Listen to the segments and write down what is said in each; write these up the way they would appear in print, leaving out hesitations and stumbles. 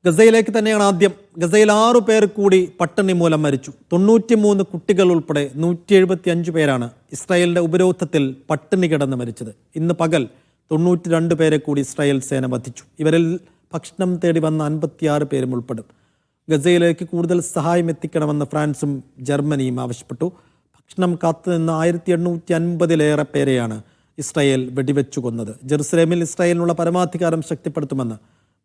ഗസയിലേക്ക് തന്നെയാണ് ആദ്യം. ഗസയിൽ 6 പേർ കൂടി പട്ടിണി മൂലം മരിച്ചു. 93 കുട്ടികൾ ഉൾപ്പെടെ 175 പേരാണ് ഇസ്രായേലിന്റെ ഉപരോധത്തിൽ പട്ടിണി കിടന്ന് മരിച്ചത്. ഇന്ന് പകൽ 92 പേരെ കൂടി ഇസ്രായേൽ സേന വധിച്ചു. ഇവരിൽ ഭക്ഷണം തേടി വന്ന 56 പേരും ഉൾപ്പെടും. ഗസയിലേക്ക് കൂടുതൽ സഹായം എത്തിക്കണമെന്ന് ഫ്രാൻസും ജർമ്മനിയും ആവശ്യപ്പെട്ടു. ഭക്ഷണം കാത്തുനിന്ന 1850-ലേറെ പേരെയാണ് ഇസ്രായേൽ വെടിവെച്ചു കൊന്നത്. ജെറുസലേമിൽ ഇസ്രായേലിനുള്ള പരമാധികാരം ശക്തിപ്പെടുത്തുമെന്ന്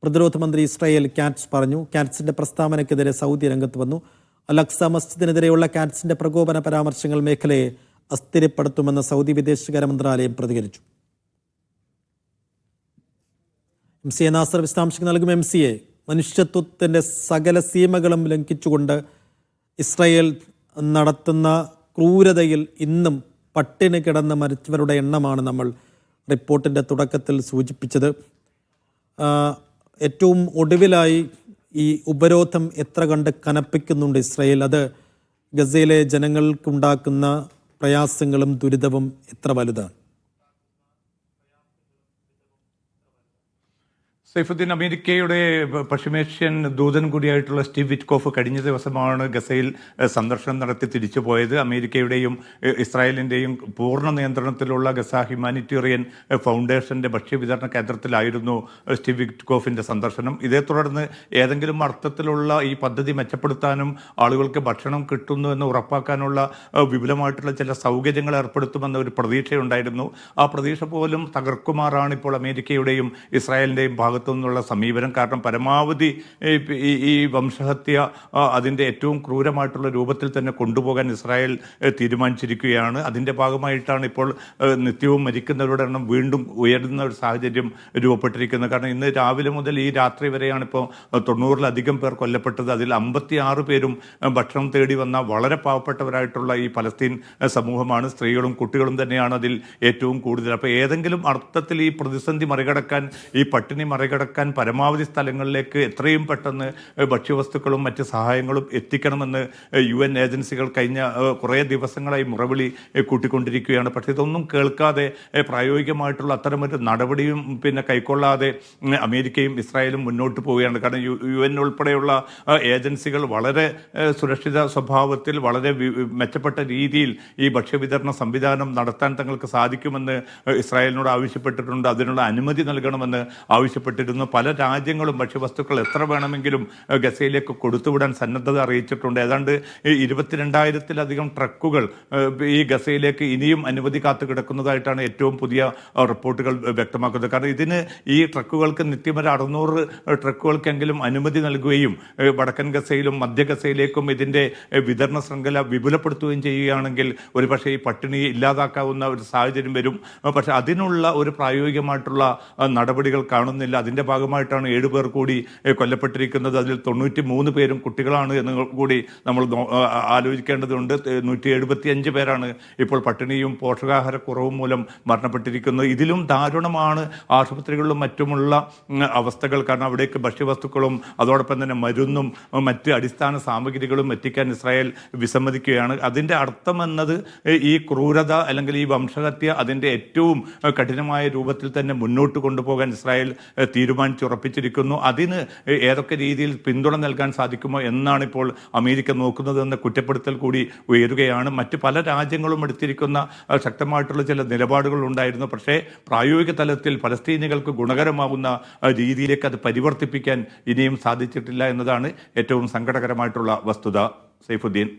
പ്രതിരോധ മന്ത്രി ഇസ്രായേൽ കാറ്റ്സ് പറഞ്ഞു. കാറ്റ്സിന്റെ പ്രസ്താവനയ്ക്കെതിരെ സൗദി രംഗത്ത് വന്നു. അൽ-അഖ്സ മസ്ജിദിനെതിരെയുള്ള കാറ്റ്സിന്റെ പ്രകോപന പരാമർശങ്ങൾ മേഖലയെ അസ്ഥിരപ്പെടുത്തുമെന്ന് സൗദി വിദേശകാര്യ മന്ത്രാലയം പ്രതികരിച്ചു. MCA നാസർ വിശദാംശങ്ങൾ നൽകും. MCA, മനുഷ്യത്വത്തിന്റെ സകല സീമകളും ലംഘിച്ചുകൊണ്ട് ഇസ്രായേൽ നടത്തുന്ന ക്രൂരതയിൽ ഇന്നും പട്ടിണി കിടന്ന് മരിച്ചവരുടെ എണ്ണമാണ് നമ്മൾ റിപ്പോർട്ടിൻ്റെ തുടക്കത്തിൽ സൂചിപ്പിച്ചത്. ഏറ്റവും ഒടുവിലായി ഈ ഉപരോധം എത്ര കണ്ട് കനപ്പിക്കുന്നുണ്ട് ഇസ്രായേൽ? അത് ഗസയിലെ ജനങ്ങൾക്കുണ്ടാക്കുന്ന പ്രയാസങ്ങളും ദുരിതവും എത്ര വലുതാണ്? സൈഫുദ്ദീൻ, അമേരിക്കയുടെ പശ്ചിമേഷ്യൻ ദൂതൻ കൂടിയായിട്ടുള്ള സ്റ്റീവ് വിറ്റ്കോഫ് കഴിഞ്ഞ ദിവസമാണ് ഗസയിൽ സന്ദർശനം നടത്തി തിരിച്ചു പോയത്. അമേരിക്കയുടെയും ഇസ്രായേലിൻ്റെയും പൂർണ്ണ നിയന്ത്രണത്തിലുള്ള ഗസ ഹ്യൂമാനിറ്റേറിയൻ ഫൗണ്ടേഷന്റെ ഭക്ഷ്യവിതരണ കേന്ദ്രത്തിലായിരുന്നു സ്റ്റീവ് വിറ്റ്കോഫിന്റെ സന്ദർശനം. ഇതേ തുടർന്ന് ഏതെങ്കിലും അർത്ഥത്തിലുള്ള ഈ പദ്ധതി മെച്ചപ്പെടുത്താനും ആളുകൾക്ക് ഭക്ഷണം കിട്ടുന്നു എന്ന് ഉറപ്പാക്കാനുള്ള വിപുലമായിട്ടുള്ള ചില സൗകര്യങ്ങൾ ഏർപ്പെടുത്തുമെന്ന ഒരു പ്രതീക്ഷയുണ്ടായിരുന്നു. ആ പ്രതീക്ഷ പോലും തകർക്കുമാറാണ് ഇപ്പോൾ അമേരിക്കയുടെയും ഇസ്രായേലിൻ്റെയും ഭാഗത്തു നിന്നുള്ള സമീപനം. കാരണം പരമാവധി ഈ വംശഹത്യ അതിൻ്റെ ഏറ്റവും ക്രൂരമായിട്ടുള്ള രൂപത്തിൽ തന്നെ കൊണ്ടുപോകാൻ ഇസ്രായേൽ തീരുമാനിച്ചിരിക്കുകയാണ്. അതിൻ്റെ ഭാഗമായിട്ടാണ് ഇപ്പോൾ നിത്യവും മരിക്കുന്നവരുടെ എണ്ണം വീണ്ടും ഉയരുന്ന ഒരു സാഹചര്യം രൂപപ്പെട്ടിരിക്കുന്നത്. കാരണം ഇന്ന് രാവിലെ മുതൽ ഈ രാത്രി വരെയാണ് ഇപ്പോൾ 90-ലധികം പേർ കൊല്ലപ്പെട്ടത്. അതിൽ 56 പേരും ഭക്ഷണം തേടി വന്ന വളരെ പാവപ്പെട്ടവരായിട്ടുള്ള ഈ പലസ്തീൻ സമൂഹമാണ്. സ്ത്രീകളും കുട്ടികളും തന്നെയാണ് അതിൽ ഏറ്റവും കൂടുതൽ. അപ്പോൾ ഏതെങ്കിലും അർത്ഥത്തിൽ ഈ പ്രതിസന്ധി മറികടക്കാൻ, ഈ പട്ടിണി മറികടക്കാൻ പരമാവധി സ്ഥലങ്ങളിലേക്ക് എത്രയും പെട്ടെന്ന് ഭക്ഷ്യവസ്തുക്കളും മറ്റ് സഹായങ്ങളും എത്തിക്കണമെന്ന് UN ഏജൻസികൾ കഴിഞ്ഞ കുറേ ദിവസങ്ങളായി മുറവിളി കൂട്ടിക്കൊണ്ടിരിക്കുകയാണ്. പക്ഷേ ഇതൊന്നും കേൾക്കാതെ പ്രായോഗികമായിട്ടുള്ള അത്തരമൊരു നടപടിയും കൈക്കൊള്ളാതെ അമേരിക്കയും ഇസ്രായേലും മുന്നോട്ട് പോവുകയാണ്. കാരണം UN ഉൾപ്പെടെയുള്ള ഏജൻസികൾ വളരെ സുരക്ഷിത സ്വഭാവത്തിൽ വളരെ മെച്ചപ്പെട്ട രീതിയിൽ ഈ ഭക്ഷ്യവിതരണ സംവിധാനം നടത്താൻ തങ്ങൾക്ക് സാധിക്കുമെന്ന് ഇസ്രായേലിനോട് ആവശ്യപ്പെട്ടിട്ടുണ്ട്. അതിനുള്ള അനുമതി നൽകണമെന്ന് ആവശ്യപ്പെട്ടിരുന്നു. പല രാജ്യങ്ങളും ഭക്ഷ്യവസ്തുക്കൾ എത്ര വേണമെങ്കിലും ഗസയിലേക്ക് കൊടുത്തുവിടാൻ സന്നദ്ധത അറിയിച്ചിട്ടുണ്ട്. ഏതാണ്ട് 22,000-ലധികം ട്രക്കുകൾ ഈ ഗസയിലേക്ക് ഇനിയും അനുമതി കാത്തു കിടക്കുന്നതായിട്ടാണ് ഏറ്റവും പുതിയ റിപ്പോർട്ടുകൾ വ്യക്തമാക്കുന്നത്. കാരണം ഇതിന് ഈ ട്രക്കുകൾക്ക് നിത്യം ഒരു 600 ട്രക്കുകൾക്കെങ്കിലും അനുമതി നൽകുകയും വടക്കൻ ഗസയിലും മധ്യ ഗസയിലേക്കും ഇതിൻ്റെ വിതരണ ശൃംഖല വിപുലപ്പെടുത്തുകയും ചെയ്യുകയാണെങ്കിൽ ഒരുപക്ഷെ ഈ പട്ടിണി ഇല്ലാതാക്കാവുന്ന ഒരു സാഹചര്യം വരും. പക്ഷെ അതിനുള്ള ഒരു പ്രായോഗികമായിട്ടുള്ള നടപടികൾ കാണുന്നില്ല. അതിൻ്റെ ഭാഗമായിട്ടാണ് 7 പേർ കൂടി കൊല്ലപ്പെട്ടിരിക്കുന്നത്. അതിൽ 93 പേരും കുട്ടികളാണ് എന്ന് കൂടി നമ്മൾ ആലോചിക്കേണ്ടതുണ്ട്. 175 പേരാണ് ഇപ്പോൾ പട്ടിണിയും പോഷകാഹാരക്കുറവും മൂലം മരണപ്പെട്ടിരിക്കുന്നത്. ഇതിലും ദാരുണമാണ് ആശുപത്രികളിലും മറ്റുമുള്ള അവസ്ഥകൾ. കാരണം അവിടേക്ക് ഭക്ഷ്യവസ്തുക്കളും അതോടൊപ്പം തന്നെ മരുന്നും മറ്റ് അടിസ്ഥാന സാമഗ്രികളും എത്തിക്കാൻ ഇസ്രായേൽ വിസമ്മതിക്കുകയാണ്. അതിൻ്റെ അർത്ഥം എന്നത് ഈ ക്രൂരത അല്ലെങ്കിൽ ഈ വംശഹത്യ അതിൻ്റെ ഏറ്റവും കഠിനമായ രൂപത്തിൽ തന്നെ മുന്നോട്ട് കൊണ്ടുപോകാൻ ഇസ്രായേൽ തീരുമാനിച്ചുറപ്പിച്ചിരിക്കുന്നു. അതിന് ഏതൊക്കെ രീതിയിൽ പിന്തുണ നൽകാൻ സാധിക്കുമോ എന്നാണ് ഇപ്പോൾ അമേരിക്ക നോക്കുന്നതെന്ന കുറ്റപ്പെടുത്തൽ കൂടി ഉയരുകയാണ്. മറ്റ് പല രാജ്യങ്ങളും എടുത്തിരിക്കുന്ന ശക്തമായിട്ടുള്ള ചില നിലപാടുകൾ ഉണ്ടായിരുന്നു. പക്ഷേ പ്രായോഗിക തലത്തിൽ പലസ്തീനികൾക്ക് ഗുണകരമാകുന്ന രീതിയിലേക്ക് അത് പരിവർത്തിപ്പിക്കാൻ ഇനിയും സാധിച്ചിട്ടില്ല എന്നതാണ് ഏറ്റവും സങ്കടകരമായിട്ടുള്ള വസ്തുത. സൈഫുദ്ദീൻ.